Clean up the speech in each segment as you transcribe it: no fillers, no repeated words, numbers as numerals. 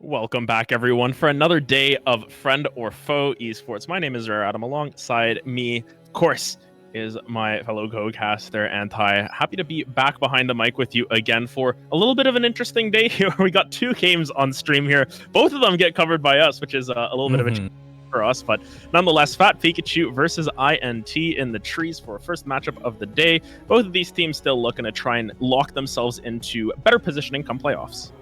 Welcome back, everyone, for another day of Friend or Foe Esports. My name is Rare Adam. Alongside me, of course, is my fellow co-caster, Anti. Happy to be back behind the mic with you again for a little bit of an interesting day here. We got two games on stream here. Both of them get covered by us, which is a little bit of a change for us. But nonetheless, Fat Pikachu versus INT in the trees for a first matchup of the day. Both of these teams still looking to try and lock themselves into better positioning come playoffs.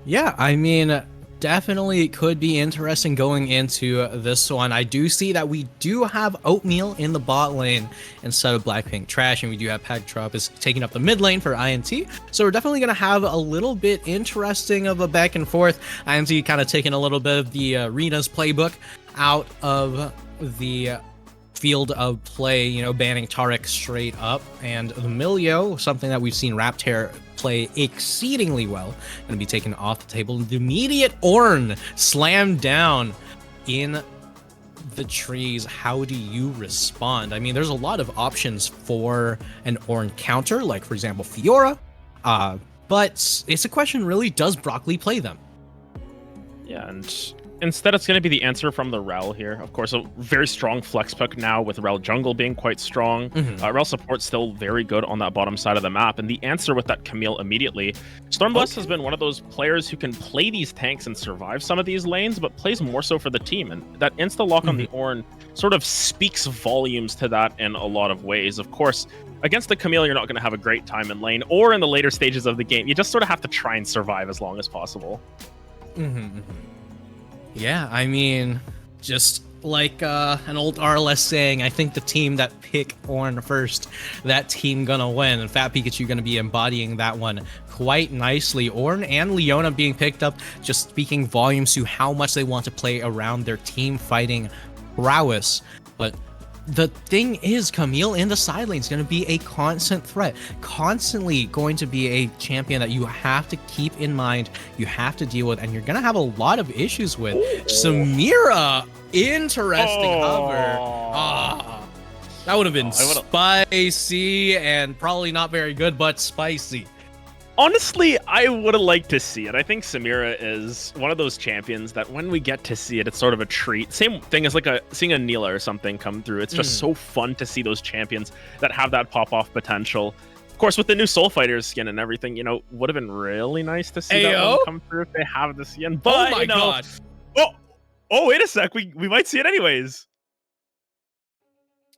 Yeah, I mean, definitely could be interesting going into this one. I do see that we do have Oatmeal in the bot lane instead of Blackpink Trash, and we do have Pagtrop is taking up the mid lane for INT. So we're definitely going to have a little bit interesting of a back and forth. INT kind of taking a little bit of the Arena's playbook out of the field of play, you know, banning Tarek straight up, and the Milio, something that we've seen Raptor play exceedingly well, going to be taken off the table. The immediate Ornn slammed down in the trees. How do you respond? I mean, there's a lot of options for an Ornn counter, like for example Fiora, but it's a question really, does Broccoli play them? Yeah, and Instead, it's going to be the answer from the Rel here. Of course, a very strong flex pick now with Rel jungle being quite strong. Rel support still very good on that bottom side of the map. And the answer with that Camille immediately. Stormblast has been one of those players who can play these tanks and survive some of these lanes, but plays more so for the team. And that insta-lock on the Ornn sort of speaks volumes to that in a lot of ways. Of course, against the Camille, you're not going to have a great time in lane or in the later stages of the game. You just sort of have to try and survive as long as possible. Yeah, I mean, just like an old RLS saying, I think the team that pick Ornn first, that team gonna win. And Fat Pikachu gonna be embodying that one quite nicely. Ornn and Leona being picked up, just speaking volumes to how much they want to play around their team fighting prowess. But the thing is, Camille in the side lane is going to be a constant threat, constantly going to be a champion that you have to keep in mind, you have to deal with, and you're going to have a lot of issues with. Samira, interesting hover. That would have been spicy and probably not very good, but spicy. Honestly, I would have liked to see it. I think Samira is one of those champions that when we get to see it, it's sort of a treat. Same thing as like seeing a Neela or something come through. It's just so fun to see those champions that have that pop-off potential. Of course, with the new Soul Fighters skin and everything, would have been really nice to see that one come through if they have the skin. But, oh my god. Oh, wait a sec. We might see it anyways.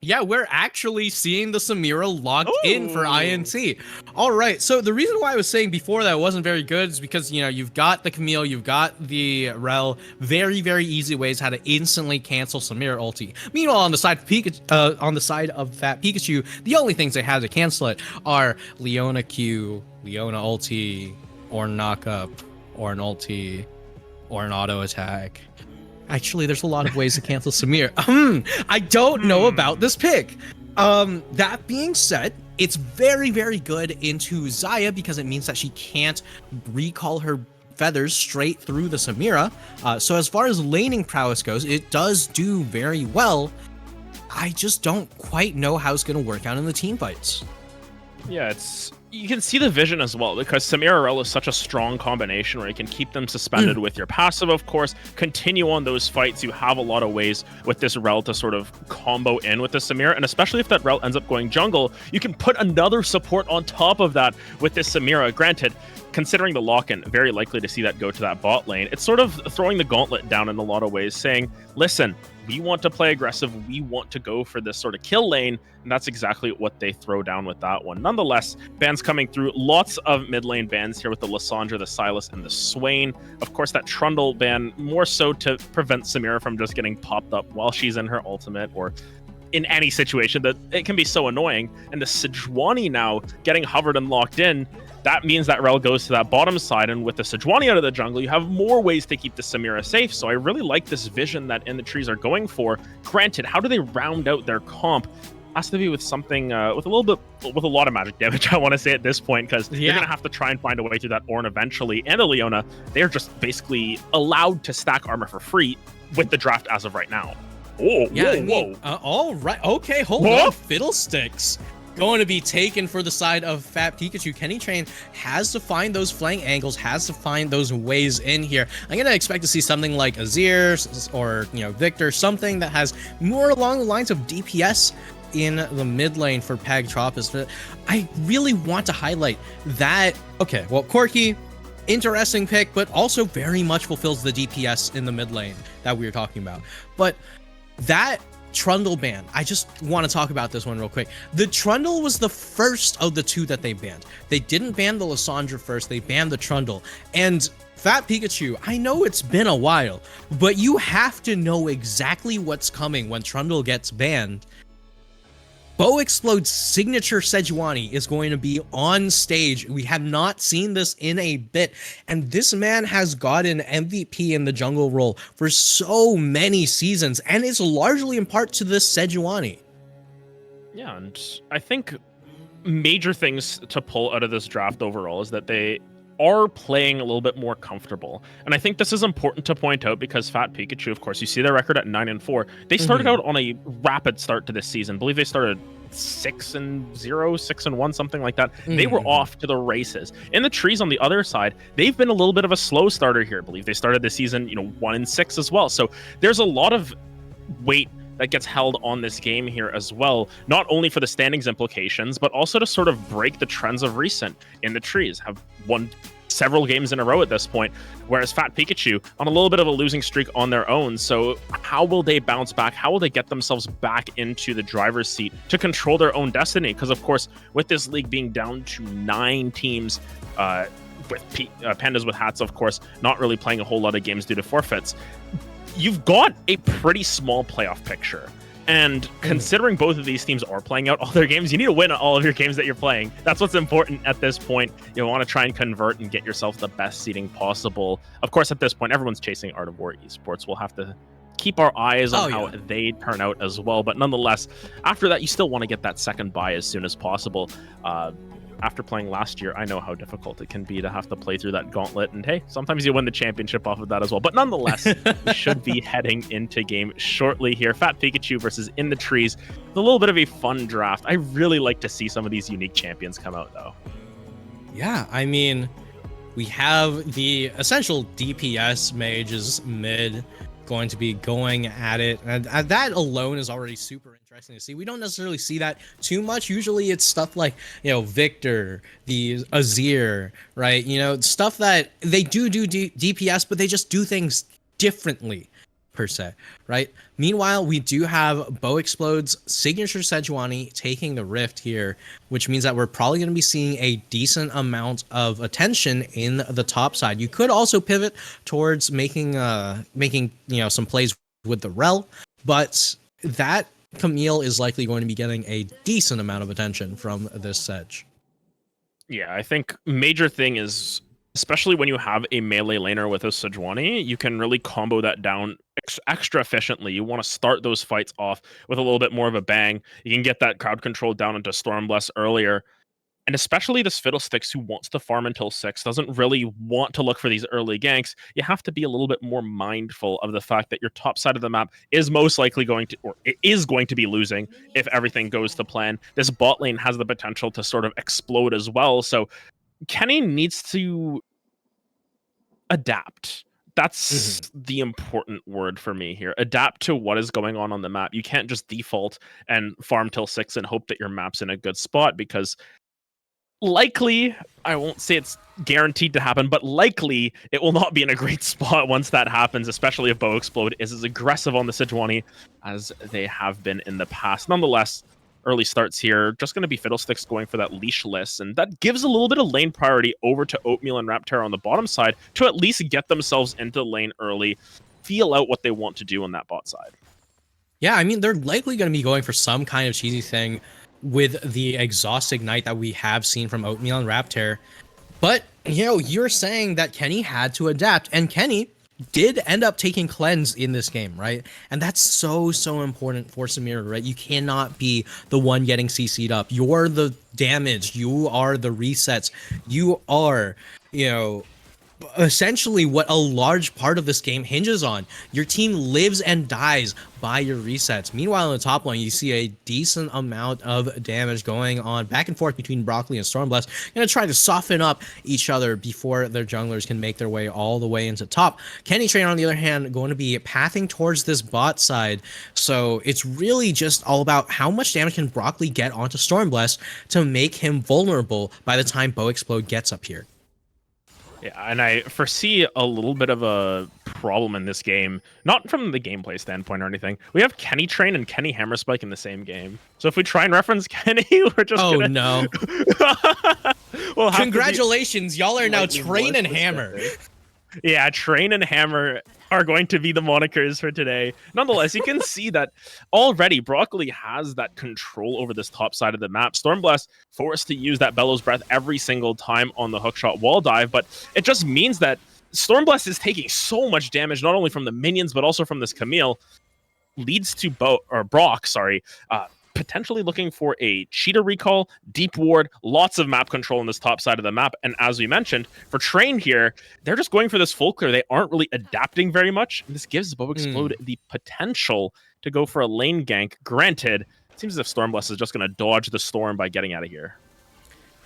Yeah, we're actually seeing the Samira locked in for INT. All right, so the reason why I was saying before that it wasn't very good is because, you've got the Camille, you've got the Rel, very, very easy ways how to instantly cancel Samira ulti. Meanwhile, on the side of Fat Pikachu, the only things they have to cancel it are Leona Q, Leona ulti, Ornn knockup, Ornn ulti, Ornn auto attack. Actually, there's a lot of ways to cancel Samir. I don't know about this pick. That being said, it's very, very good into Xayah because it means that she can't recall her feathers straight through the Samira. So as far as laning prowess goes, it does do very well. I just don't quite know how it's going to work out in the team fights. Yeah, you can see the vision as well, because Samira Rel is such a strong combination where you can keep them suspended with your passive, of course, continue on those fights. You have a lot of ways with this Rel to sort of combo in with the Samira, and especially if that Rel ends up going jungle, you can put another support on top of that with this Samira. Granted, considering the lock-in, very likely to see that go to that bot lane. It's sort of throwing the gauntlet down in a lot of ways, saying, listen, we want to play aggressive, we want to go for this sort of kill lane, and that's exactly what they throw down with that one. Nonetheless, bans coming through, lots of mid lane bans here with the Lissandra, the Silas, and the Swain. Of course, that Trundle ban, more so to prevent Samira from just getting popped up while she's in her ultimate, or in any situation that it can be so annoying. And the Sejuani now getting hovered and locked in, that means that Rel goes to that bottom side, and with the Sejuani out of the jungle, you have more ways to keep the Samira safe. So I really like this vision that In the Trees are going for. Granted, how do they round out their comp? Has to be with something with a lot of magic damage, I want to say at this point, because you're gonna have to try and find a way through that Ornn eventually. And the Leona, they're just basically allowed to stack armor for free with the draft as of right now. Oh, yeah, whoa. All right, okay, hold on, Fiddlesticks. Going to be taken for the side of Fat Pikachu. Kenny Train has to find those flank angles, has to find those ways in here. I'm going to expect to see something like Azir or, Victor, something that has more along the lines of DPS in the mid lane for Pagtropus. But I really want to highlight that, okay, well, Corki, interesting pick, but also very much fulfills the DPS in the mid lane that we were talking about. But that Trundle ban, I just want to talk about this one real quick. The Trundle was the first of the two that they banned. They didn't ban the Lissandra first, they banned the Trundle. And Fat Pikachu, I know it's been a while, but you have to know exactly what's coming when Trundle gets banned. Bo Explode's signature Sejuani is going to be on stage. We have not seen this in a bit, and this man has gotten MVP in the jungle role for so many seasons, and it's largely in part to this Sejuani. Yeah, and I think major things to pull out of this draft overall is that they are playing a little bit more comfortable. And I think this is important to point out because Fat Pikachu, of course, you see their record at 9-4. They started out on a rapid start to this season. I believe they started 6-0, 6-1, something like that. They were off to the races. In the trees on the other side, they've been a little bit of a slow starter here. I believe they started the season, 1-6 as well. So there's a lot of weight that gets held on this game here as well, not only for the standings implications, but also to sort of break the trends of recent in the trees. Have won several games in a row at this point, whereas Fat Pikachu on a little bit of a losing streak on their own. So how will they bounce back? How will they get themselves back into the driver's seat to control their own destiny? Because of course, with this league being down to 9 teams, with Pandas with hats, of course, not really playing a whole lot of games due to forfeits, you've got a pretty small playoff picture. And considering both of these teams are playing out all their games, you need to win all of your games that you're playing. That's what's important at this point. You want to try and convert and get yourself the best seeding possible. Of course, at this point, everyone's chasing Art of War Esports. We'll have to keep our eyes on how they turn out as well. But nonetheless, after that, you still want to get that second bye as soon as possible. After playing last year, I know how difficult it can be to have to play through that gauntlet. And hey, sometimes you win the championship off of that as well. But nonetheless, we should be heading into game shortly here. Fat Pikachu versus In the Trees. It's a little bit of a fun draft. I really like to see some of these unique champions come out, though. Yeah, I mean, we have the essential DPS mages mid going to be going at it, and that alone is already super interesting to see. We don't necessarily see that too much. Usually it's stuff like, Victor, the Azir, right? Stuff that they do DPS, but they just do things differently, per se, right? Meanwhile, we do have Bo Explode's signature Sejuani taking the Rift here, which means that we're probably going to be seeing a decent amount of attention in the top side. You could also pivot towards making some plays with the Rel, but that Camille is likely going to be getting a decent amount of attention from this Sedge. Yeah, I think major thing is, especially when you have a melee laner with a Sejuani, you can really combo that down extra efficiently. You want to start those fights off with a little bit more of a bang. You can get that crowd control down into Stormbless earlier. And especially this Fiddlesticks who wants to farm until 6, doesn't really want to look for these early ganks. You have to be a little bit more mindful of the fact that your top side of the map is most likely going to, or it is going to be losing if everything goes to plan. This bot lane has the potential to sort of explode as well. So Kenny needs to adapt. That's the important word for me here. Adapt to what is going on the map. You can't just default and farm till 6 and hope that your map's in a good spot, because likely, I won't say it's guaranteed to happen, but likely it will not be in a great spot once that happens, especially if Bo Explode is as aggressive on the Sejuani as they have been in the past. Nonetheless, early starts here, just going to be Fiddlesticks going for that leashless, and that gives a little bit of lane priority over to Oatmeal and Raptera on the bottom side to at least get themselves into lane early, feel out what they want to do on that bot side. Yeah, I mean, they're likely going to be going for some kind of cheesy thing with the Exhaust Ignite that we have seen from Oatmeal and Raptor. But, you're saying that Kenny had to adapt, and Kenny did end up taking Cleanse in this game, right? And that's so important for Samira, right? You cannot be the one getting CC'd up. You're the damage. You are the resets. You are, essentially what a large part of this game hinges on. Your team lives and dies by your resets. Meanwhile, in the top lane, you see a decent amount of damage going on back and forth between Broccoli and Stormbless, gonna try to soften up each other before their junglers can make their way all the way into top. Kenny Train, on the other hand, going to be pathing towards this bot side, so it's really just all about how much damage can Broccoli get onto Stormbless to make him vulnerable by the time Bo Explode gets up here. Yeah, and I foresee a little bit of a problem in this game, not from the gameplay standpoint or anything. We have Kenny Train and Kenny Hammerspike in the same game. So if we try and reference Kenny, we're just no. Well, congratulations, y'all are now Train and Hammer. Yeah, Train and Hammer are going to be the monikers for today. Nonetheless, you can see that already Broccoli has that control over this top side of the map. Stormblast forced to use that Bellows Breath every single time on the hookshot wall dive, but it just means that Stormblast is taking so much damage, not only from the minions, but also from this Camille, leads to Brock, potentially looking for a cheetah recall, deep ward, lots of map control on this top side of the map. And as we mentioned, for Train here, they're just going for this full clear. They aren't really adapting very much. And this gives W6D2 the potential to go for a lane gank. Granted, it seems as if Stormbless is just going to dodge the storm by getting out of here.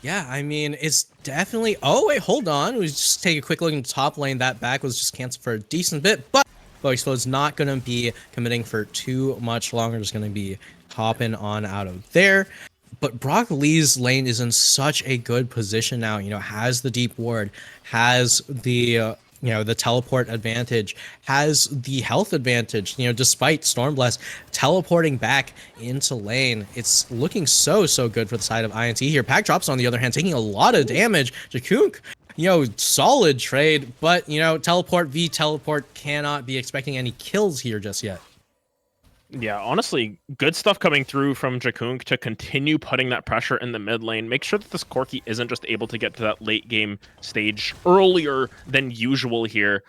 Yeah, I mean, it's definitely... Oh, wait, hold on. We just take a quick look in the top lane. That back was just canceled for a decent bit, but W6D2's not going to be committing for too much longer. Just going to be hopping on out of there. But Brock Lee's lane is in such a good position now. You know, has the deep ward, has the... the teleport advantage, has the health advantage, despite Stormblast teleporting back into lane. It's looking so good for the side of INT here. Pack Drops, on the other hand, taking a lot of damage. Jakunk, solid trade, but, teleport v teleport, cannot be expecting any kills here just yet. Yeah, honestly, good stuff coming through from Jakunk to continue putting that pressure in the mid lane. Make sure that this Corki isn't just able to get to that late game stage earlier than usual here.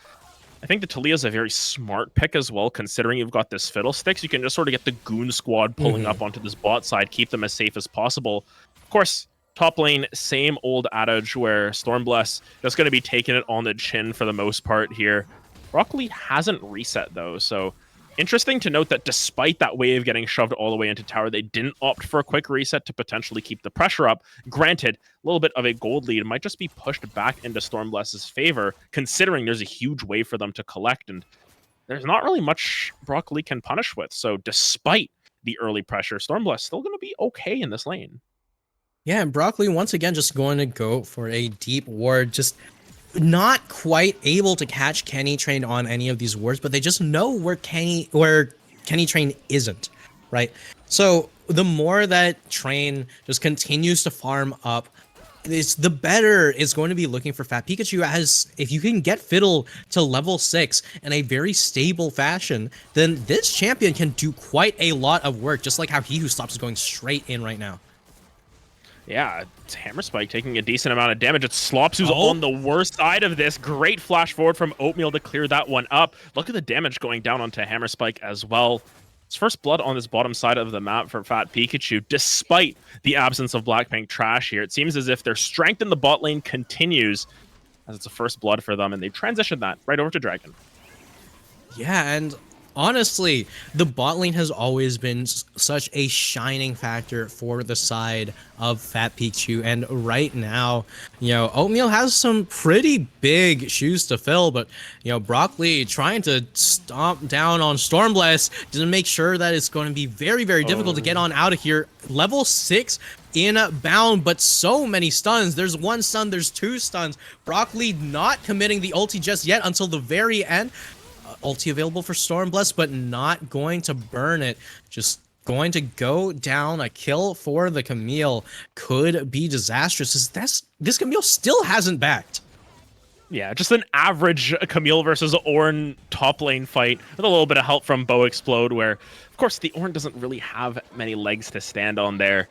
I think the Talia is a very smart pick as well, considering you've got this Fiddlesticks. You can just sort of get the Goon Squad pulling up onto this bot side, keep them as safe as possible. Of course, top lane, same old adage where Stormbless just going to be taking it on the chin for the most part here. Brock Lee hasn't reset, though, so... Interesting to note that despite that wave getting shoved all the way into tower, they didn't opt for a quick reset to potentially keep the pressure up. Granted, a little bit of a gold lead might just be pushed back into Stormbless's favor, considering there's a huge wave for them to collect, and there's not really much Brock Lee can punish with. So despite the early pressure, Stormbless still going to be okay in this lane. Yeah, and Brock Lee once again just going to go for a deep ward, just... not quite able to catch Kenny Train on any of these wards, but they just know where Kenny Train isn't, right? So the more that Train just continues to farm up, the better it's going to be looking for Fat Pikachu. As if you can get Fiddle to level 6 in a very stable fashion, then this champion can do quite a lot of work, just like how He Who Stops is going straight in right now. Yeah, it's Hammer Spike taking a decent amount of damage. It's Slops who's on the worst side of this. Great flash forward from Oatmeal to clear that one up. Look at the damage going down onto Hammer Spike as well. It's first blood on this bottom side of the map for Fat Pikachu, despite the absence of Blackpink Trash here. It seems as if their strength in the bot lane continues, as it's a first blood for them, and they've transitioned that right over to Dragon. Yeah, and... honestly, the bot lane has always been such a shining factor for the side of Fat Pikachu, and right now, Oatmeal has some pretty big shoes to fill, but, Brock Lee trying to stomp down on Stormbless to make sure that it's going to be very, very difficult to get on out of here. Level 6 inbound, but so many stuns. There's one stun, there's two stuns. Brock Lee not committing the ulti just yet until the very end. Ulti available for Stormbless, but not going to burn it. Just going to go down. A kill for the Camille could be disastrous, as this Camille still hasn't backed. Yeah, just an average Camille versus Ornn top lane fight with a little bit of help from Bow Explode, where, of course, the Ornn doesn't really have many legs to stand on there.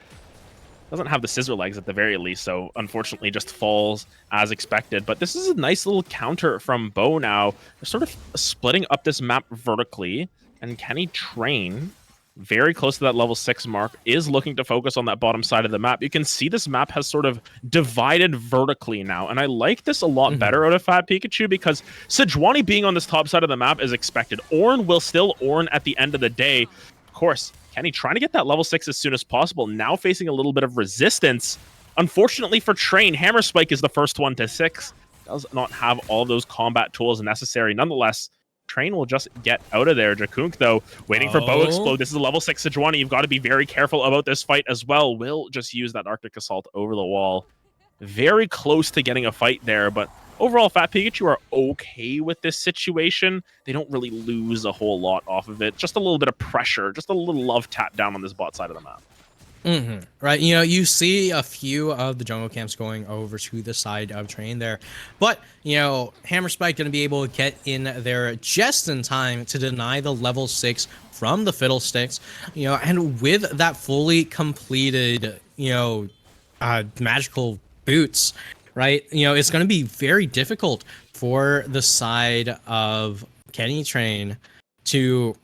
Doesn't have the scissor legs at the very least, so unfortunately just falls as expected. But this is a nice little counter from Bow now. They're sort of splitting up this map vertically, and Kenny Train, very close to that level 6 mark, is looking to focus on that bottom side of the map. You can see this map has sort of divided vertically now, and I like this a lot better out of Fat Pikachu, because Sejuani being on this top side of the map is expected. Ornn will still Ornn at the end of the day. Of course, Kenny trying to get that level 6 as soon as possible, now facing a little bit of resistance. Unfortunately for Train, Hammer Spike is the first one to 6. Does not have all those combat tools necessary. Nonetheless, Train will just get out of there. Jakunk, though, waiting for Bow Explode. This is a level 6 Sejuani. You've got to be very careful about this fight as well. Will just use that Arctic Assault over the wall. Very close to getting a fight there, but overall, Fat Pikachu are okay with this situation. They don't really lose a whole lot off of it. Just a little bit of pressure, just a little love tap down on this bot side of the map. Right, you see a few of the jungle camps going over to the side of Train there, but Hammer Spike gonna be able to get in there just in time to deny the level 6 from the Fiddlesticks, and with that fully completed magical boots, right, it's gonna be very difficult for the side of Kenny Train to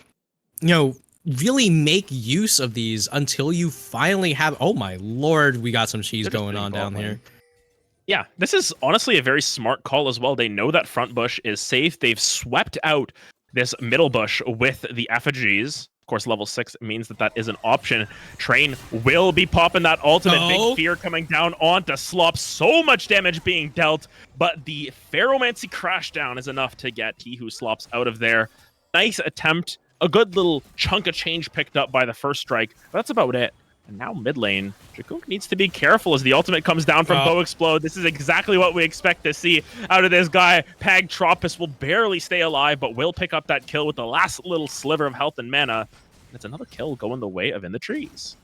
really make use of these until you finally have. Oh my lord, we got some cheese going on down here. Yeah, this is honestly a very smart call as well. They know that front bush is safe. They've swept out this middle bush with the effigies. Of course, level 6 means that is an option. Train will be popping that ultimate. Big fear coming down onto Slop. So much damage being dealt, but the Ferromancy crash down is enough to get He Who Slops out of there. Nice attempt. A good little chunk of change picked up by the first strike. But that's about it. And now mid lane, Jakunk needs to be careful as the ultimate comes down from Bow Explode. This is exactly what we expect to see out of this guy. Pagtropus will barely stay alive, but will pick up that kill with the last little sliver of health and mana. And it's another kill going the way of In the Trees.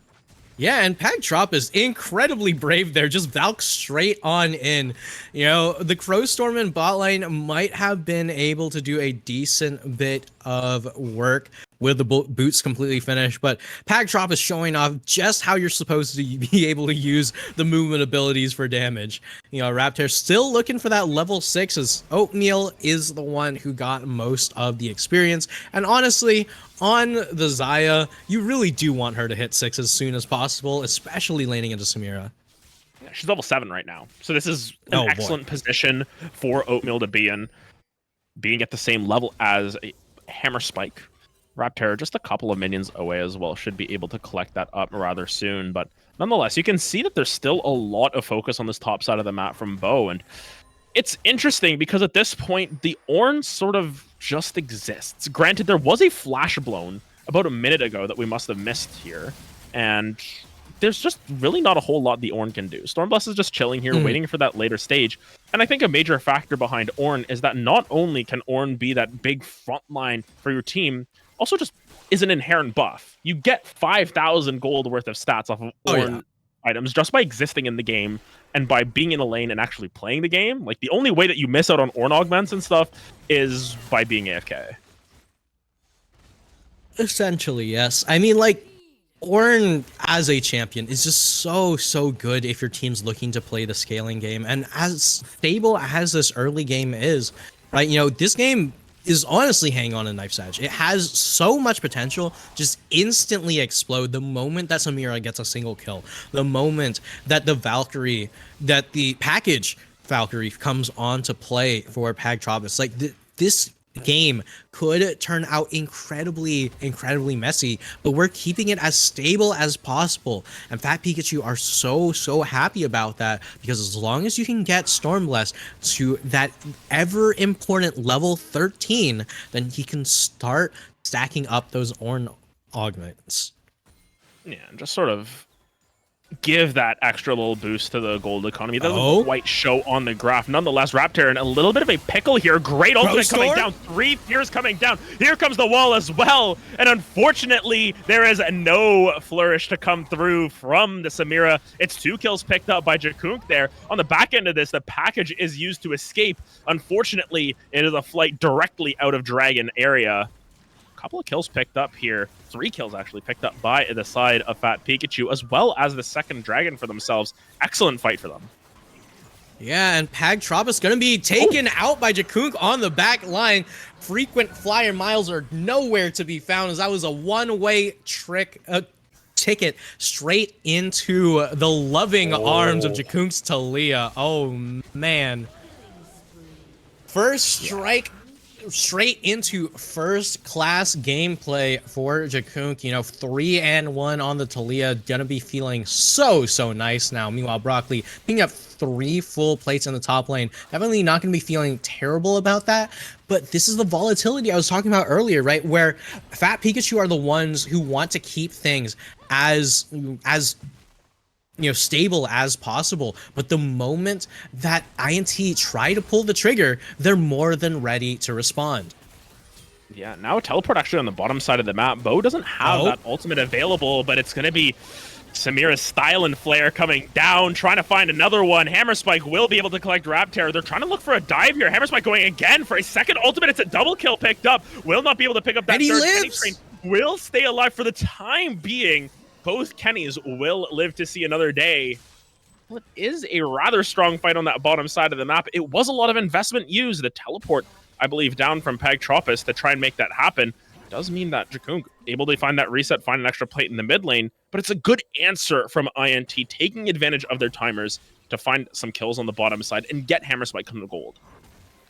Yeah, and Pagtrop is incredibly brave there, just Valk straight on in. You know, the Crowstorm in bot lane might have been able to do a decent bit of work with the boots completely finished, but Pagtrop is showing off just how you're supposed to be able to use the movement abilities for damage. You know, Raptor still looking for that level 6 as Oatmeal is the one who got most of the experience. And honestly, on the Xayah, you really do want her to hit 6 as soon as possible, especially laning into Samira. Yeah, she's level 7 right now. So this is an excellent position for Oatmeal to be in, being at the same level as a Hammer Spike. Raptor just a couple of minions away as well, should be able to collect that up rather soon. But nonetheless, you can see that there's still a lot of focus on this top side of the map from Bow. And it's interesting because at this point, the Ornn sort of just exists. Granted, there was a flash blown about a minute ago that we must have missed here. And there's just really not a whole lot the Ornn can do. Stormblast is just chilling here, waiting for that later stage. And I think a major factor behind Ornn is that not only can Ornn be that big front line for your team, also just is an inherent buff. You get 5,000 gold worth of stats off of Ornn items just by existing in the game and by being in a lane and actually playing the game. Like, the only way that you miss out on Ornn augments and stuff is by being AFK. Essentially, yes. I mean, like, Ornn as a champion is just so good if your team's looking to play the scaling game. And as stable as this early game is, right, you know, this game is honestly hanging on a knife's edge. It has so much potential, just instantly explode the moment that Samira gets a single kill. The moment that the Valkyrie, that the package Valkyrie comes on to play for Pagtropus. Like, this game could turn out incredibly messy, but we're keeping it as stable as possible, and Fat Pikachu are so happy about that, because as long as you can get Stormblast to that ever important level 13, then he can start stacking up those Ornn augments. Yeah, and just sort of give that extra little boost to the gold economy. It doesn't quite show on the graph. Nonetheless, Raptor in a little bit of a pickle here. Great ultimate coming down. 3 fears coming down. Here comes the wall as well. And unfortunately, there is no flourish to come through from the Samira. It's 2 kills picked up by Jakunk there. On the back end of this, the package is used to escape. Unfortunately, it is a flight directly out of Dragon area. Couple of kills picked up here. 3 kills actually picked up by the side of Fat Pikachu, as well as the second dragon for themselves. Excellent fight for them. Yeah, and Pagtropus gonna be taken out by Jakunk on the back line. Frequent flyer miles are nowhere to be found, as that was a one-way ticket straight into the loving arms of Jakunk's Talia. Oh man. First strike straight into first class gameplay for Jakunk. You know, 3-1 on the Talia, gonna be feeling so nice now. Meanwhile, Broccoli picking up 3 full plates in the top lane, definitely not gonna be feeling terrible about that. But this is the volatility I was talking about earlier, right, where Fat Pikachu are the ones who want to keep things as you know, stable as possible. But the moment that INT try to pull the trigger, they're more than ready to respond. Yeah, now teleport actually on the bottom side of the map. Bo doesn't have that ultimate available, but it's going to be Samira's Style and Flare coming down, trying to find another one. Hammer Spike will be able to collect Raptor. They're trying to look for a dive here. Hammer Spike going again for a second ultimate. It's a double kill picked up. Will not be able to pick up that third. Kenny Train will stay alive for the time being. Both Kennys will live to see another day. Well, it is a rather strong fight on that bottom side of the map. It was a lot of investment used. The teleport, I believe, down from Pagtropus to try and make that happen. does mean that Jakunk able to find that reset, find an extra plate in the mid lane, but it's a good answer from INT, taking advantage of their timers to find some kills on the bottom side and get Hammer Spike come to gold.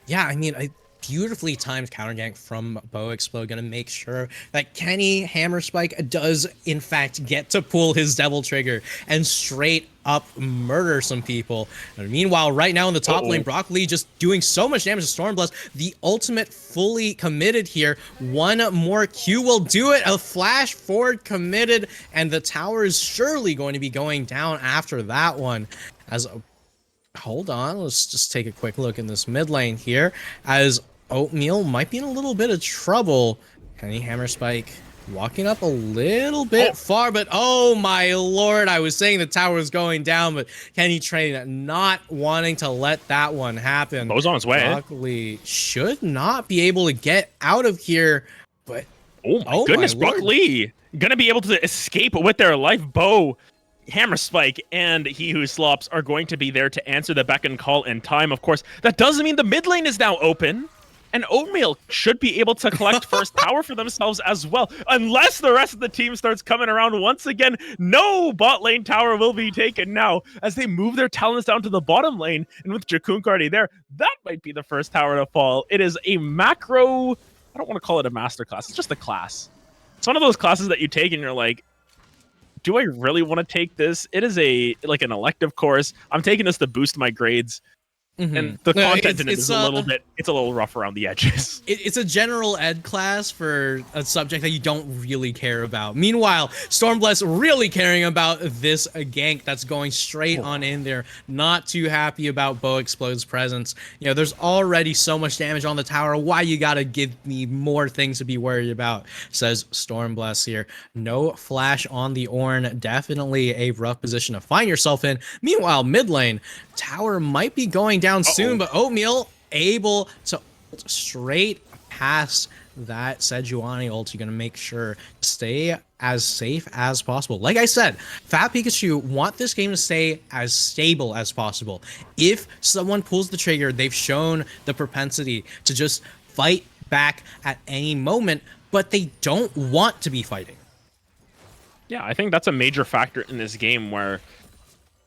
Yeah, I mean, a beautifully timed counter gank from W6D2 gonna make sure that Kenny Hammer Spike does in fact get to pull his Devil Trigger and straight up murder some people. And meanwhile, right now in the top lane, Brock Lee just doing so much damage to Stormblast. The ultimate fully committed here. One more Q will do it. A flash forward committed, and the tower is surely going to be going down after that one. As hold on, let's just take a quick look in this mid lane here, as Oatmeal might be in a little bit of trouble. Kenny Hammer Spike walking up a little bit far, but oh my lord, I was saying the tower was going down, but Kenny Train not wanting to let that one happen. Bo's on his way. Brock Lee should not be able to get out of here, but oh my goodness, Brock Lee gonna be able to escape with their life. Bo, Hammer Spike, and He Who Slops are going to be there to answer the beck and call in time. Of course, that doesn't mean the mid lane is now open. And Oatmeal should be able to collect first tower for themselves as well. Unless the rest of the team starts coming around once again. No bot lane tower will be taken now as they move their talents down to the bottom lane. And with Jakunk already there, that might be the first tower to fall. It is a macro, I don't want to call it a masterclass. It's just a class. It's one of those classes that you take and you're like, do I really want to take this? It is like an elective course. I'm taking this to boost my grades. And the content in it is a little rough around the edges. It's a general ed class for a subject that you don't really care about. Meanwhile, Stormblast really caring about this gank that's going straight on in there. Not too happy about W6D2's presence. You know, there's already so much damage on the tower. Why you gotta give me more things to be worried about? Says Stormblast here. No flash on the Ornn. Definitely a rough position to find yourself in. Meanwhile, mid lane, tower might be going down soon, but Oatmeal able to straight past that Sejuani ult. You're gonna make sure to stay as safe as possible. Like I said, Fat Pikachu want this game to stay as stable as possible. If someone pulls the trigger, they've shown the propensity to just fight back at any moment, but they don't want to be fighting. Yeah, I think that's a major factor in this game where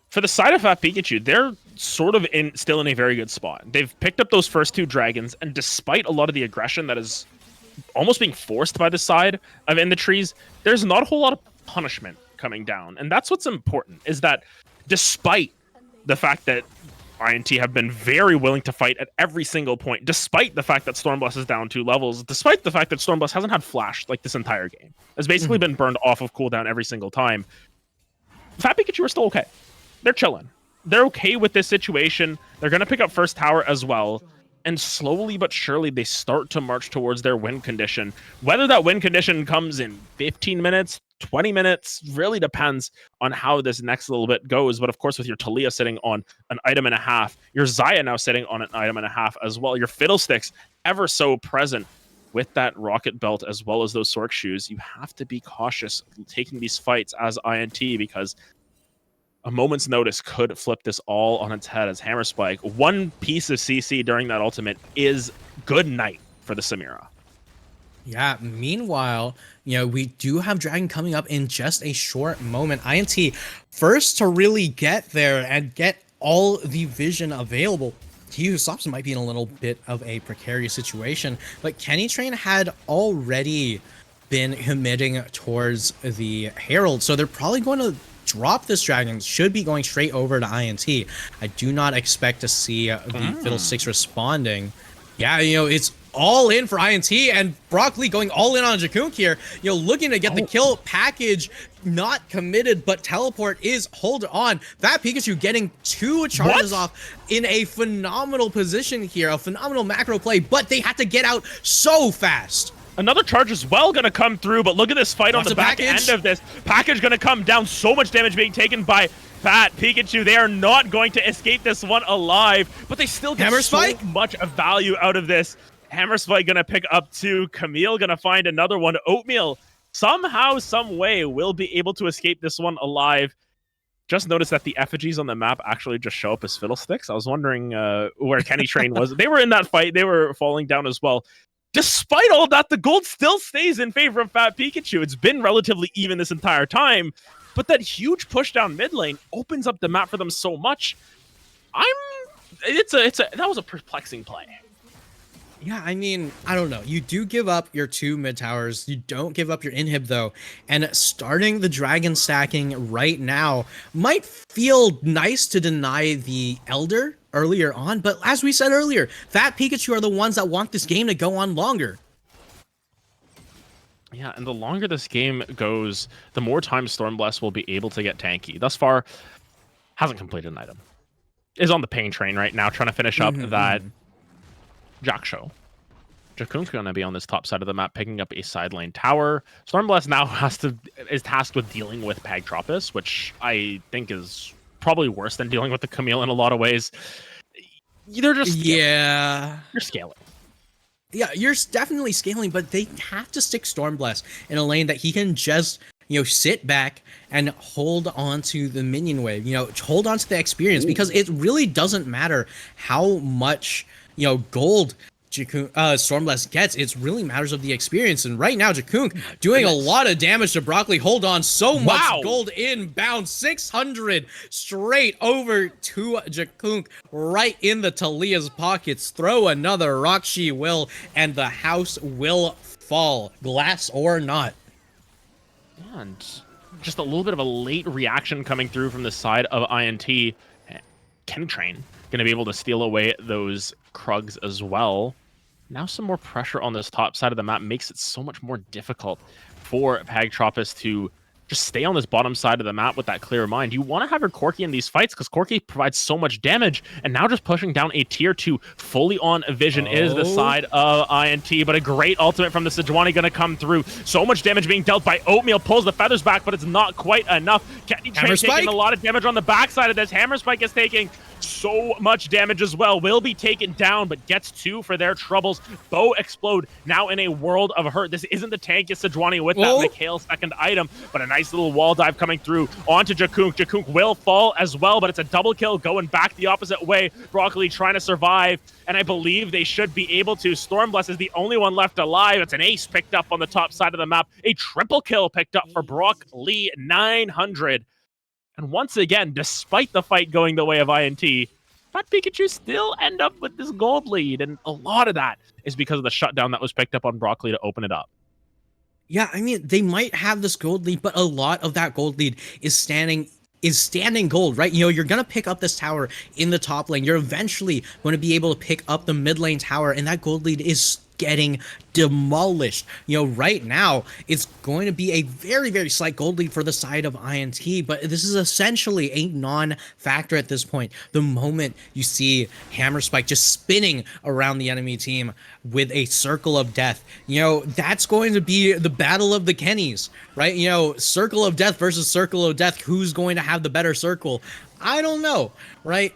for the side of Fat Pikachu, they're sort of still in a very good spot. They've picked up those first two dragons, and despite a lot of the aggression that is almost being forced by the side of In the Trees, there's not a whole lot of punishment coming down. And that's what's important, is that despite the fact that INT have been very willing to fight at every single point, despite the fact that Stormblast is down 2 levels, despite the fact that Stormblast hasn't had flash like this entire game, has basically been burned off of cooldown every single time, Fat Pikachu are still okay. They're chilling. They're okay with this situation. They're going to pick up first tower as well. And slowly but surely, they start to march towards their win condition. Whether that win condition comes in 15 minutes, 20 minutes, really depends on how this next little bit goes. But of course, with your Talia sitting on an item and a half, your Xayah now sitting on an item and a half as well, your Fiddlesticks ever so present with that rocket belt as well as those Sork shoes, you have to be cautious taking these fights as INT, because a moment's notice could flip this all on its head as Hammer Spike. One piece of CC during that ultimate is good night for the Samira. Yeah, meanwhile, you know, we do have Dragon coming up in just a short moment. INT first to really get there and get all the vision available. He Who Slops might be in a little bit of a precarious situation, but Kenny Train had already been committing towards the Herald, so they're probably going to drop this dragon. Should be going straight over to INT. I do not expect to see the Fiddlesticks responding. Yeah, you know, it's all in for INT, and Brock Lee going all in on Jakunk here, you know, looking to get the kill. Package not committed, but teleport is hold on. That Pikachu getting 2 charges off in a phenomenal position here, a phenomenal macro play, but they had to get out so fast. Another charge as well going to come through, but look at this fight on the back end of this. Package going to come down. So much damage being taken by Fat Pikachu. They are not going to escape this one alive, but they still get so much of value out of this. Hammer Spike going to pick up 2. Camille going to find another one. Oatmeal, somehow, some way, will be able to escape this one alive. Just noticed that the effigies on the map actually just show up as Fiddlesticks. I was wondering where Kenny Train was. They were in that fight. They were falling down as well. despite all that, the gold still stays in favor of Fat Pikachu. It's been relatively even this entire time, but that huge push down mid lane opens up the map for them so much. That was a perplexing play. Yeah, I mean, I don't know. You do give up your 2 mid towers. You don't give up your inhib though. And starting the dragon stacking right now might feel nice to deny the Elder earlier on, but as we said earlier, Fat Pikachu are the ones that want this game to go on longer. Yeah, and the longer this game goes, the more time Stormblast will be able to get tanky. Thus far, hasn't completed an item. Is on the pain train right now, trying to finish up that Jack show. Jakunk's going to be on this top side of the map, picking up a side lane tower. Stormblast now is tasked with dealing with Pagtropus, which I think is probably worse than dealing with the Camille in a lot of ways. They're just scaling. Yeah, you're scaling. Yeah, you're definitely scaling, but they have to stick Stormblast in a lane that he can just, you know, sit back and hold on to the minion wave, you know, hold on to the experience, because it really doesn't matter how much, you know, gold Stormblast gets. It really matters of the experience. And right now, Jakunk doing a lot of damage to Broccoli. Hold on, so much gold inbound, 600 straight over to Jakunk, right in the Talia's pockets. Throw another rock, she will, and the house will fall, glass or not. And just a little bit of a late reaction coming through from the side of INT. Chemtrain going to be able to steal away those Krugs as well. Now some more pressure on this top side of the map makes it so much more difficult for Pagtropus to just stay on this bottom side of the map with that clear mind. You want to have your Corki in these fights because Corki provides so much damage, and now just pushing down a tier 2 fully on vision is the side of INT, but a great ultimate from the Sejuani going to come through. So much damage being dealt by Oatmeal, pulls the feathers back, but it's not quite enough. Kenny Train taking a lot of damage on the backside of this. Hammer Spike is taking so much damage as well. Will be taken down, but gets 2 for their troubles. Bow Explode now in a world of hurt. This isn't the tankiest Sejuani with that Mikhail second item, but a nice little wall dive coming through onto Jakunk. Jakunk will fall as well, but it's a double kill going back the opposite way. Broccoli trying to survive, and I believe they should be able to. Stormblast is the only one left alive. It's an ace picked up on the top side of the map. A triple kill picked up for Broccoli, 900. And once again, despite the fight going the way of INT, Fat Pikachu still end up with this gold lead. And a lot of that is because of the shutdown that was picked up on Broccoli to open it up. Yeah, I mean, they might have this gold lead, but a lot of that gold lead is standing gold, right? You know, you're going to pick up this tower in the top lane. You're eventually going to be able to pick up the mid lane tower, and that gold lead is getting demolished. You know, right now it's going to be a very, very slight gold lead for the side of INT, but this is essentially a non-factor at this point. The moment you see Hammer Spike just spinning around the enemy team with a circle of death, you know, that's going to be the battle of the Kennys, right? You know, circle of death versus circle of death. Who's going to have the better circle? I don't know, right?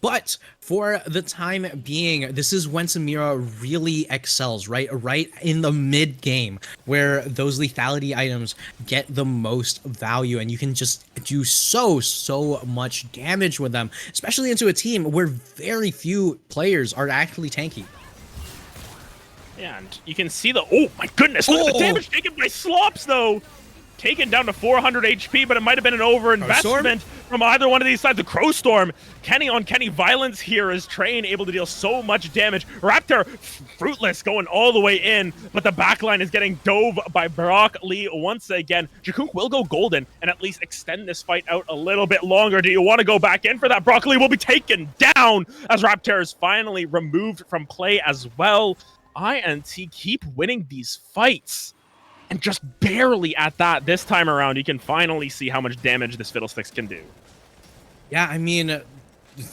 But for the time being, this is when Samira really excels, right? Right in the mid game, where those lethality items get the most value, and you can just do so much damage with them, especially into a team where very few players are actually tanky. Yeah, and you can see the, oh my goodness, look at the damage taken by Slops though. Taken down to 400 HP, but it might have been an overinvestment from either one of these sides. The Crow Storm, Kenny on Kenny violence here is Train able to deal so much damage. Raptor, fruitless, going all the way in, but the backline is getting dove by Broccoli once again. Jakunk will go golden and at least extend this fight out a little bit longer. Do you want to go back in for that? Broccoli will be taken down as Raptor is finally removed from play as well. INT keep winning these fights. And just barely at that this time around, you can finally see how much damage this Fiddlesticks can do. Yeah, I mean,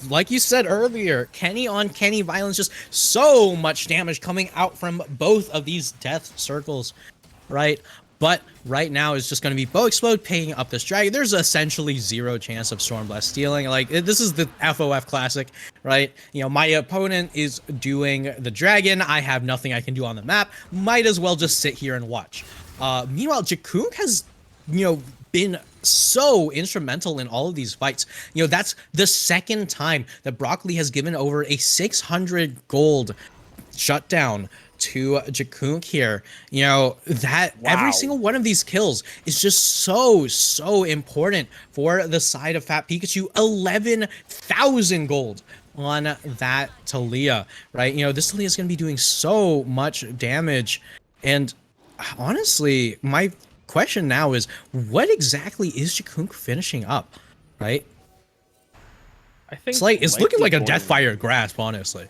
like you said earlier, Kenny on Kenny violence, just so much damage coming out from both of these death circles, right? But right now it's just going to be Bow Explode picking up this dragon. There's essentially zero chance of Stormblast stealing. Like, this is the FOF classic, right? You know, my opponent is doing the dragon. I have nothing I can do on the map. Might as well just sit here and watch. Meanwhile, Jakunk has, you know, been so instrumental in all of these fights. You know, that's the second time that Broccoli has given over a 600 gold shutdown to Jakunk here. You know, that every single one of these kills is just so important for the side of Fat Pikachu. 11,000 gold on that Talia, right? You know, this Talia is going to be doing so much damage. And honestly, my question now is, what exactly is Jakunk finishing up, right? I think it's looking like a Deathfire grasp, honestly.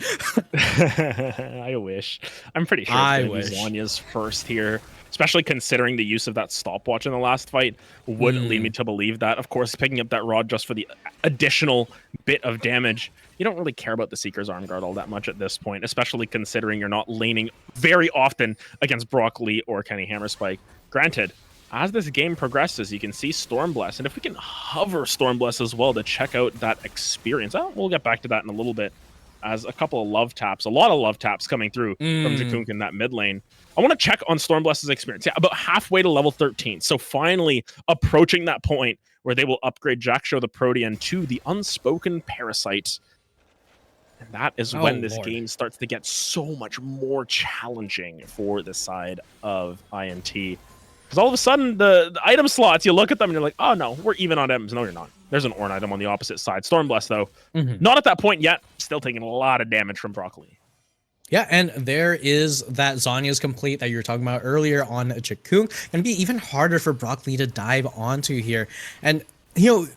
I wish. I'm pretty sure it's going to be Zanya's first here, especially considering the use of that stopwatch in the last fight would lead me to believe that. Of course, picking up that rod just for the additional bit of damage. You don't really care about the Seeker's Arm Guard all that much at this point, especially considering you're not laning very often against Brock Lee or Kenny Hammerspike. Granted, as this game progresses, you can see Stormbless, and if we can hover Stormbless as well to check out that experience, we'll get back to that in a little bit, as a couple of love taps, a lot of love taps coming through from Jakunk in that mid lane. I want to check on Stormbless's experience. Yeah, about halfway to level 13, so finally approaching that point where they will upgrade Jackshow the Protean to the Unspoken Parasite. And that is when this game starts to get so much more challenging for the side of INT. Because all of a sudden, the item slots, you look at them and you're like, oh no, we're even on items. No, you're not. There's an Ornn item on the opposite side. Stormbless, though, not at that point yet. Still taking a lot of damage from Brock Lee. Yeah, and there is that Zanya's complete that you were talking about earlier on Jakunk. Gonna be even harder for Brock Lee to dive onto here. And, you know,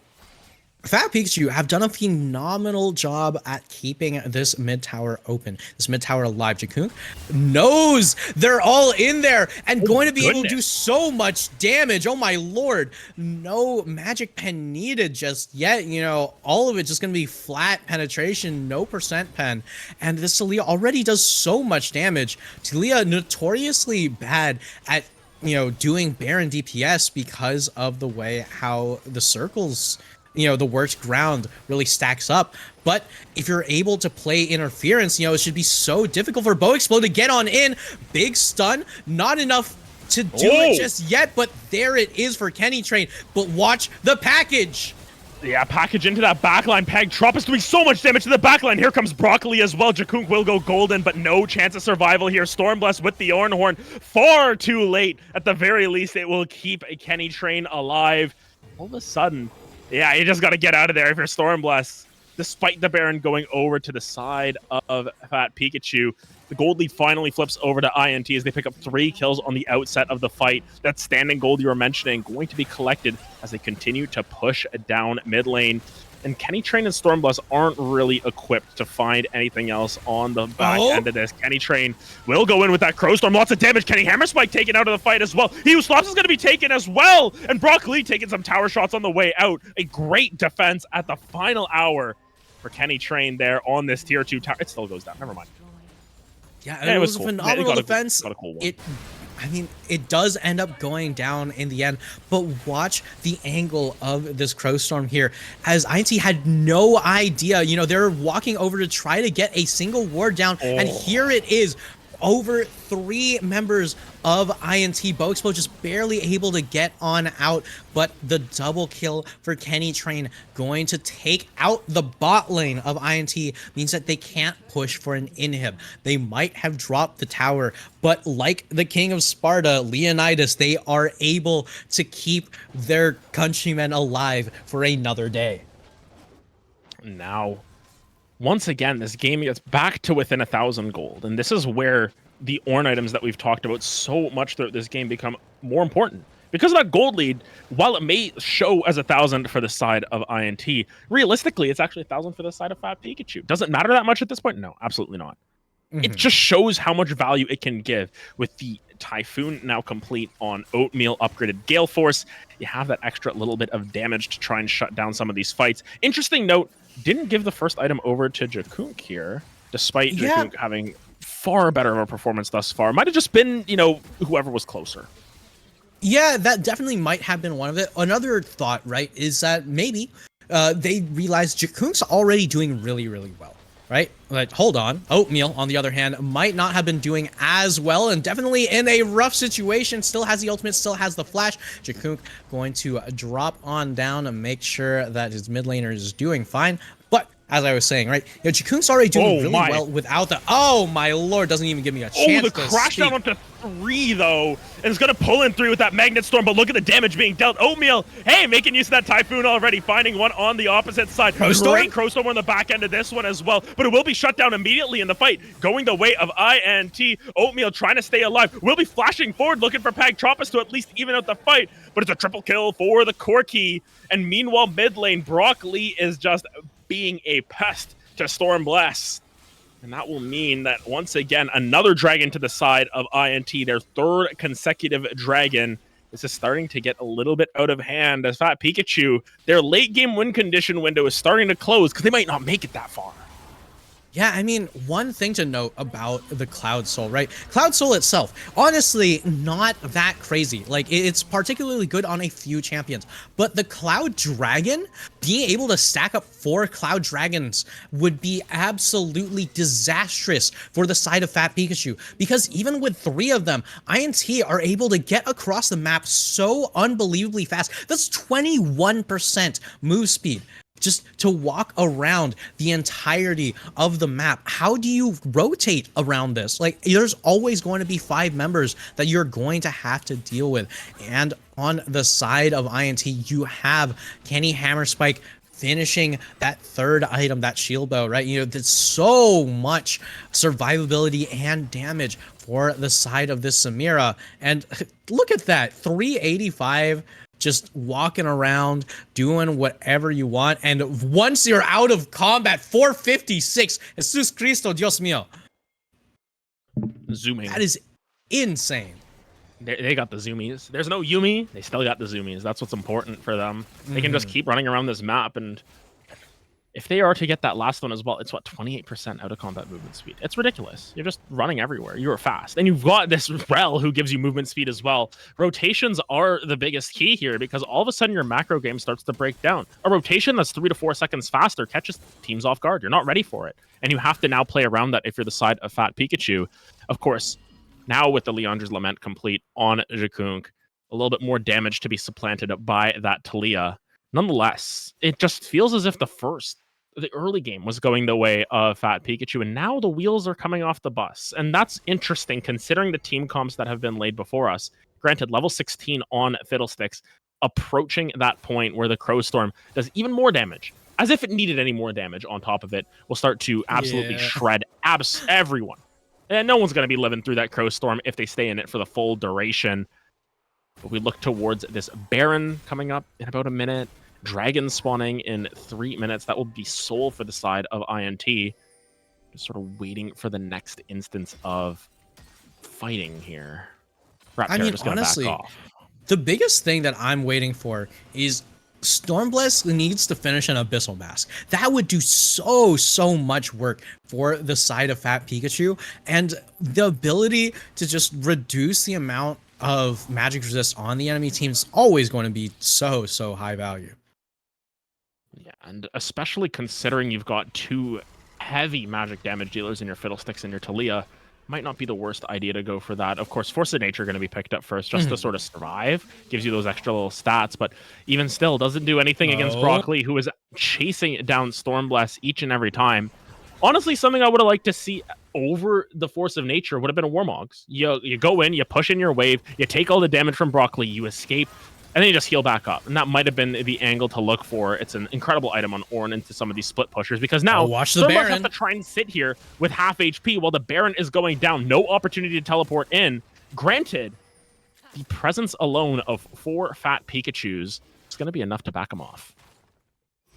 Fat Pikachu have done a phenomenal job at keeping this mid tower open, this mid tower alive. Jakunk knows they're all in there and going to be able to do so much damage. Oh my lord, no magic pen needed just yet. You know, all of it just going to be flat penetration, no percent pen. And this Talia already does so much damage. Talia notoriously bad at, you know, doing Baron DPS because of the way how the circles, you know, the worst ground really stacks up. But if you're able to play interference, you know, it should be so difficult for Bo Explode to get on in. Big stun, not enough to do it just yet, but there it is for Kenny Train. But watch the package. Yeah, package into that backline. Peg Trop is doing so much damage to the backline. Here comes Broccoli as well. Jakunk will go golden, but no chance of survival here. Stormbless with the Ornhorn. Far too late. At the very least, it will keep a Kenny Train alive. All of a sudden, yeah, you just got to get out of there if you're Stormbless. Despite the Baron going over to the side of Fat Pikachu, the gold lead finally flips over to INT as they pick up 3 kills on the outset of the fight. That standing gold you were mentioning going to be collected as they continue to push down mid lane. And Kenny Train and Stormbless aren't really equipped to find anything else on the back end of this. Kenny Train will go in with that Crow Storm. Lots of damage. Kenny Hammerspike taken out of the fight as well. He Who Slaps is going to be taken as well. And Brock Lee taking some tower shots on the way out. A great defense at the final hour for Kenny Train there on this tier 2 tower. It still goes down. Never mind. Yeah, it was cool. A phenomenal defense. I mean, it does end up going down in the end, but watch the angle of this Crow Storm here, as INT had no idea. You know, they're walking over to try to get a single ward down, and here it is. Over 3 members of INT. Bo Explode just barely able to get on out, but the double kill for Kenny Train going to take out the bot lane of INT means that they can't push for an inhib. They might have dropped the tower, but like the King of Sparta, Leonidas, they are able to keep their countrymen alive for another day. Now, once again, this game gets back to within 1,000 gold, and this is where the Ornn items that we've talked about so much throughout this game become more important. Because of that gold lead, while it may show as 1,000 for the side of INT, realistically, it's actually 1,000 for the side of Fat Pikachu. Does it matter that much at this point? No, absolutely not. It just shows how much value it can give. With the Typhoon now complete on Oatmeal, upgraded Gale Force, you have that extra little bit of damage to try and shut down some of these fights. Interesting note, didn't give the first item over to Jakunk here, despite Jakunk having far better of a performance thus far. Might have just been, you know, whoever was closer. Yeah, that definitely might have been one of it. Another thought, right, is that maybe they realized Jakunk's already doing really, really well, right? Like, hold on. Oatmeal, on the other hand, might not have been doing as well, and definitely in a rough situation. Still has the ultimate, still has the flash. Jakunk going to drop on down and make sure that his mid laner is doing fine. But as I was saying, right? You know, Jakunk's already doing really well without the. Oh my lord! Doesn't even give me a chance. Oh, the crash down onto 3 though, and it's gonna pull in 3 with that Magnet Storm. But look at the damage being dealt. Oatmeal, hey, making use of that Typhoon already, finding one on the opposite side. Great Crow Storm on the back end of this one as well, but it will be shut down immediately in the fight, going the way of INT. Oatmeal trying to stay alive. Will be flashing forward, looking for Pagtropus to at least even out the fight. But it's a triple kill for the Corki. And meanwhile, mid lane, Brock Lee is just being a pest to Stormbless. And that will mean that once again, another dragon to the side of INT, their 3rd consecutive dragon. This is starting to get a little bit out of hand as Fat Pikachu, their late game win condition window is starting to close because they might not make it that far. Yeah, I mean, one thing to note about the Cloud Soul, right? Cloud Soul itself, honestly, not that crazy. Like, it's particularly good on a few champions. But the Cloud Dragon, being able to stack up 4 Cloud Dragons would be absolutely disastrous for the side of Fat Pikachu. Because even with 3 of them, INT are able to get across the map so unbelievably fast. That's 21% move speed. Just to walk around the entirety of the map. How do you rotate around this? Like, there's always going to be 5 members that you're going to have to deal with. And on the side of INT, you have Kenny Hammerspike finishing that 3rd item, that shield bow, right? You know, there's so much survivability and damage for the side of this Samira. And look at that, 385. Just walking around, doing whatever you want, and once you're out of combat, 456. Jesus Cristo, Dios mío. Zooming. That is insane. They got the zoomies. There's no Yumi. They still got the zoomies. That's what's important for them. They can just keep running around this map, and if they are to get that last one as well, it's what, 28% out of combat movement speed. It's ridiculous. You're just running everywhere. You're fast. And you've got this Rel who gives you movement speed as well. Rotations are the biggest key here because all of a sudden your macro game starts to break down. A rotation that's 3 to 4 seconds faster catches teams off guard. You're not ready for it. And you have to now play around that if you're the side of Fat Pikachu. Of course, now with the Leandra's Lament complete on Jakunk, a little bit more damage to be supplanted by that Talia. Nonetheless, it just feels as if the early game was going the way of Fat Pikachu, and now the wheels are coming off the bus. And that's interesting considering the team comps that have been laid before us. Granted, level 16 on Fiddlesticks, approaching that point where the Crow Storm does even more damage. As if it needed any more damage on top of it, will start to absolutely shred everyone. And no one's going to be living through that Crow Storm if they stay in it for the full duration. But we look towards this Baron coming up in about a minute. Dragon spawning in 3 minutes. That will be Soul for the side of INT. Just sort of waiting for the next instance of fighting here. I mean, honestly, the biggest thing that I'm waiting for is Stormbless needs to finish an Abyssal Mask. That would do so much work for the side of Fat Pikachu. And the ability to just reduce the amount of magic resist on the enemy team is always going to be so high value. Yeah, and especially considering you've got 2 heavy magic damage dealers in your Fiddlesticks and your Talia, might not be the worst idea to go for that. Of course, Force of Nature going to be picked up first just to sort of survive. Gives you those extra little stats, but even still, doesn't do anything against Brock Lee, who is chasing down Stormbless each and every time. Honestly, something I would have liked to see over the Force of Nature would have been a Warmogs. You go in, you push in your wave, you take all the damage from Brock Lee, you escape, and then you just heal back up. And that might have been the angle to look for. It's an incredible item on Ornn into some of these split pushers, because now watch the Baron have to try and sit here with half HP while the Baron is going down. No opportunity to teleport in. Granted, the presence alone of 4 Fat Pikachus is going to be enough to back him off.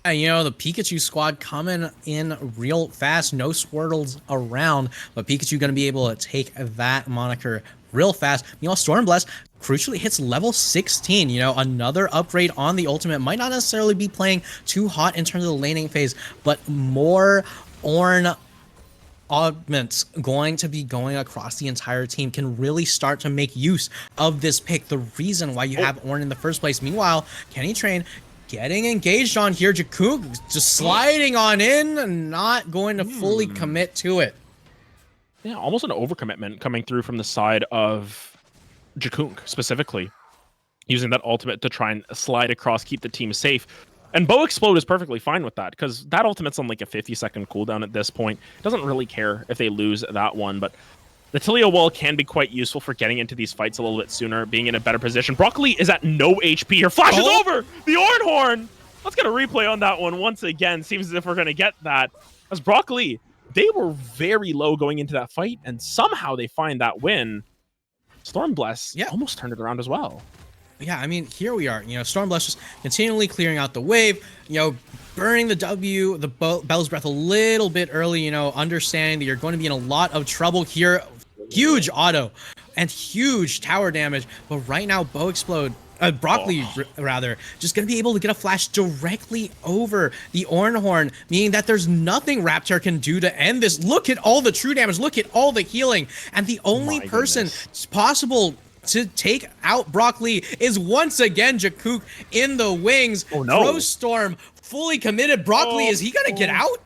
And, you know, the Pikachu squad coming in real fast. No Squirtles around, but Pikachu going to be able to take that moniker real fast. Meanwhile, Stormbless crucially hits level 16. You know, another upgrade on the ultimate. Might not necessarily be playing too hot in terms of the laning phase, but more Ornn augments going to be going across the entire team can really start to make use of this pick. The reason why you have Ornn in the first place. Meanwhile, Kenny Train getting engaged on here. Jakunk just sliding on in, not going to fully commit to it. Yeah, almost an overcommitment coming through from the side of Jakunk specifically, using that ultimate to try and slide across, keep the team safe. And Bow Explode is perfectly fine with that, because that ultimate's on like a 50-second cooldown at this point. Doesn't really care if they lose that one, but the Tilio wall can be quite useful for getting into these fights a little bit sooner, being in a better position. Broccoli is at no HP here. Flashes over the Ornhorn. Let's get a replay on that one once again. Seems as if we're going to get that. As Broccoli, they were very low going into that fight, and somehow they find that win. Stormbless almost turned it around as well. Yeah, I mean, here we are. You know, Stormbless just continually clearing out the wave, you know, burning the W, the Bell's Breath a little bit early, you know, understanding that you're going to be in a lot of trouble here. Huge auto and huge tower damage. But right now, Bow Explode, Broccoli, rather, just going to be able to get a flash directly over the Ornhorn, meaning that there's nothing Raptor can do to end this. Look at all the true damage. Look at all the healing. And the only person possible to take out Broccoli is once again Jakuk in the wings. Oh no. Throw Storm fully committed. Broccoli, is he going to get out?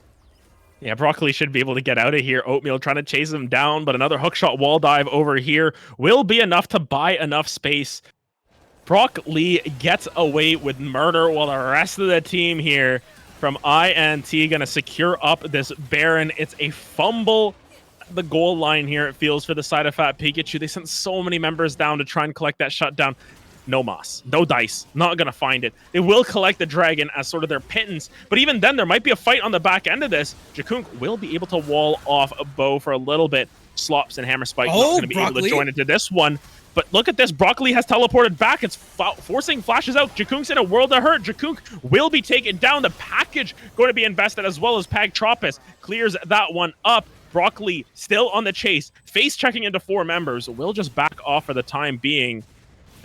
Yeah, Broccoli should be able to get out of here. Oatmeal trying to chase him down, but another hookshot wall dive over here will be enough to buy enough space. Broccoli gets away with murder, while the rest of the team here from INT going to secure up this Baron. It's a fumble at the goal line here, it feels, for the side of Fat Pikachu. They sent so many members down to try and collect that shutdown. No moss, no dice, not gonna find it. They will collect the dragon as sort of their pittance, but even then there might be a fight on the back end of this. Jakunk will be able to wall off a Bow for a little bit. Slops and Hammer Spike not gonna be able to join into this one. But look at this, Broccoli has teleported back. It's forcing flashes out. Jakunk's in a world of hurt. Jakunk will be taken down. The package going to be invested, as well as Pagtropus clears that one up. Broccoli still on the chase, face checking into 4 members. Will just back off for the time being.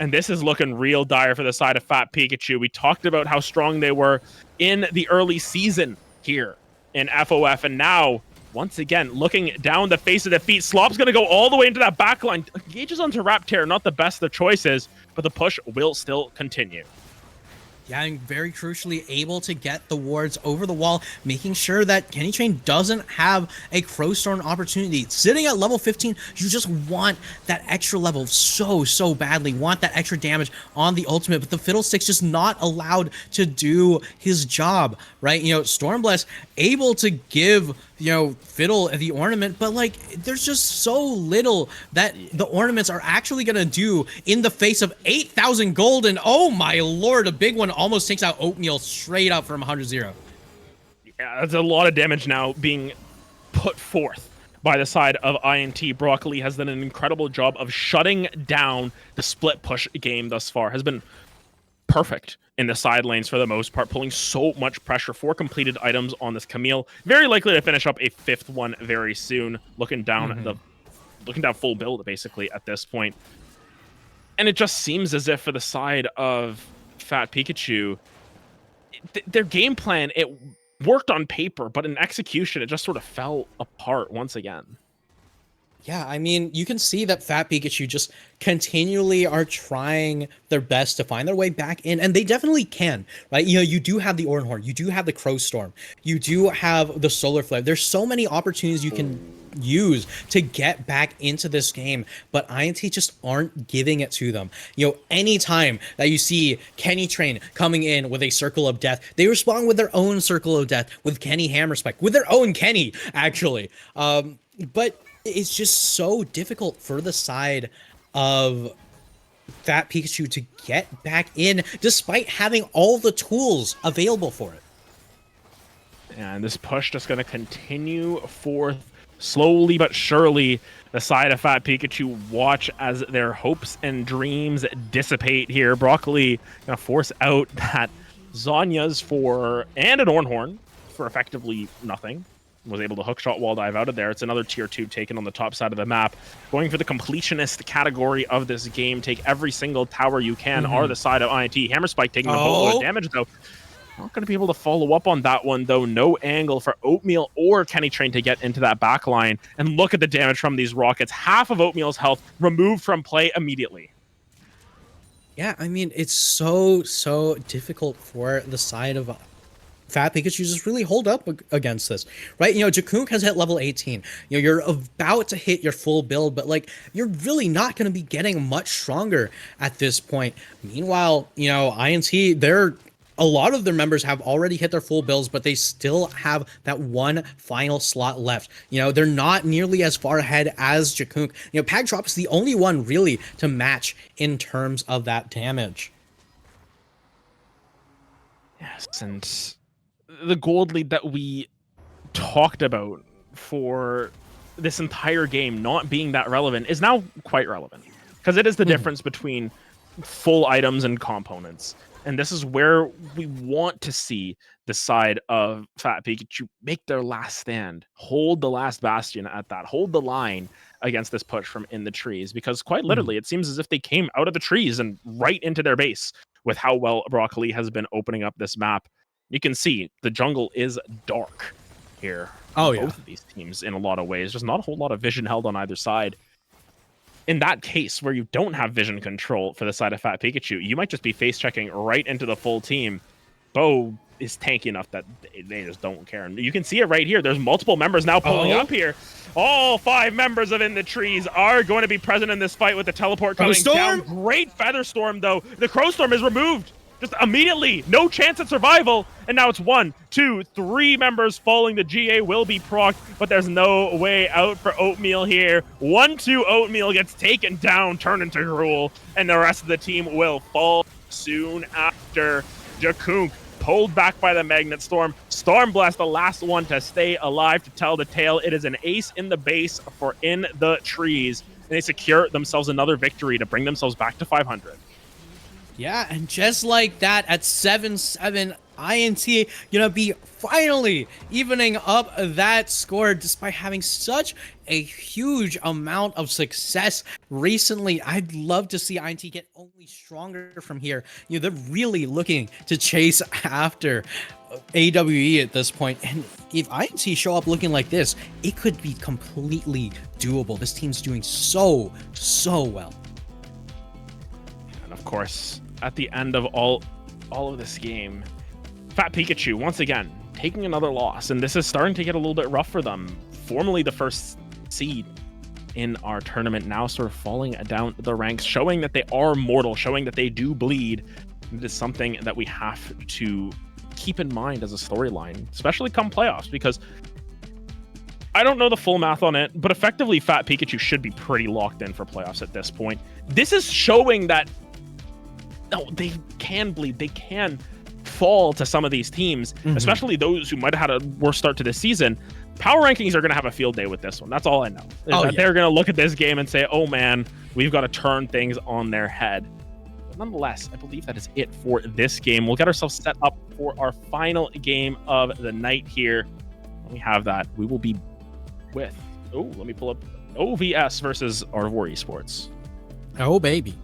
And this is looking real dire for the side of Fat Pikachu. We talked about how strong they were in the early season here in FOF. And now, once again, looking down the face of defeat, Slop's going to go all the way into that backline. Engages onto Raptor, not the best of choices, but the push will still continue. Yeah, and very crucially able to get the wards over the wall, making sure that Kenny Train doesn't have a Crowstorm opportunity. Sitting at level 15, you just want that extra level so badly. Want that extra damage on the ultimate, but the Fiddlestick's just not allowed to do his job, right? You know, Stormbless able to give, you know, Fiddle the ornament, but like there's just so little that the ornaments are actually gonna do in the face of 8,000 gold. And oh my lord, a big one almost takes out Oatmeal straight up from 100-0. Yeah, that's a lot of damage now being put forth by the side of INT. Broccoli has done an incredible job of shutting down the split push game thus far. Has been perfect in the side lanes for the most part, pulling so much pressure for completed items on this Camille. Very likely to finish up a 5th one very soon. Looking down full build basically at this point. And it just seems as if for the side of Fat Pikachu, their game plan, it worked on paper, but in execution, it just sort of fell apart once again. Yeah, I mean, you can see that Fat Pikachu just continually are trying their best to find their way back in, and they definitely can, right? You know, you do have the Ornhorn, you do have the Crowstorm, you do have the Solar Flare. There's so many opportunities you can use to get back into this game, but INT just aren't giving it to them. You know, anytime that you see Kenny Train coming in with a Circle of Death, they respond with their own Circle of Death, with Kenny Hammerspike, with their own Kenny, actually. But it's just so difficult for the side of Fat Pikachu to get back in, despite having all the tools available for it. And this push just going to continue forth slowly but surely. The side of Fat Pikachu watch as their hopes and dreams dissipate here. Broccoli going to force out that Zonya's and an Ornhorn for effectively nothing. Was able to hookshot wall dive out of there. It's another tier 2 taken on the top side of the map. Going for the completionist category of this game. Take every single tower you can. Are the side of INT. Hammerspike taking a boatload of damage, though. Not going to be able to follow up on that one, though. No angle for Oatmeal or Kenny Train to get into that back line. And look at the damage from these rockets. Half of Oatmeal's health removed from play immediately. Yeah, I mean, it's so difficult for the side of Fat Pikachu just really hold up against this, right? You know, Jakunk has hit level 18. You know, you're about to hit your full build, but like, you're really not going to be getting much stronger at this point. Meanwhile, you know, INT, they're a lot of their members have already hit their full bills, but they still have that one final slot left. You know, they're not nearly as far ahead as Jakunk. You know, Pagdrop is the only one really to match in terms of that damage. Yes, and the gold lead that we talked about for this entire game not being that relevant is now quite relevant, because it is the difference between full items and components. And this is where we want to see the side of Fat Pikachu make their last stand, hold the last bastion at that, hold the line against this push from in the trees, because quite literally it seems as if they came out of the trees and right into their base with how well Broccoli has been opening up this map. You can see the jungle is dark here. Oh, yeah. Both of these teams in a lot of ways. Just not a whole lot of vision held on either side. In that case, where you don't have vision control for the side of Fat Pikachu, you might just be face checking right into the full team. Bo is tanky enough that they just don't care. And you can see it right here. There's multiple members now pulling up here. All 5 members of In the Trees are going to be present in this fight with the teleport coming down. Great Feather Storm, though. The Crow Storm is removed. Just immediately, no chance at survival, and now it's 1, 2, 3 members falling. The GA will be procced, but there's no way out for Oatmeal here. 1-2 Oatmeal gets taken down, turned into gruel, and the rest of the team will fall soon after. Jakunk pulled back by the Magnet Storm. Stormblast, the last one to stay alive to tell the tale. It is an ace in the base for In the Trees, and they secure themselves another victory to bring themselves back to 500. Yeah, and just like that, at 7-7, INT gonna be finally evening up that score despite having such a huge amount of success recently. I'd love to see INT get only stronger from here. You know, they're really looking to chase after AWE at this point, and if INT show up looking like this, it could be completely doable. This team's doing so well. And of course, at the end of all of this game, Fat Pikachu once again taking another loss, and this is starting to get a little bit rough for them. Formerly the first seed in our tournament, now sort of falling down the ranks, showing that they are mortal, showing that they do bleed. It is something that we have to keep in mind as a storyline, especially come playoffs, because I don't know the full math on it, but effectively Fat Pikachu should be pretty locked in for playoffs at this point. This is showing that they can bleed, they can fall to some of these teams, especially those who might have had a worse start to this season. Power rankings are going to have a field day with this one. That's all I know. They're going to look at this game and say, oh man, we've got to turn things on their head. But nonetheless, I believe that is it for this game. We'll get ourselves set up for our final game of the night here. When we have that, we will be with, let me pull up OVS versus Arvor Esports. Oh, baby.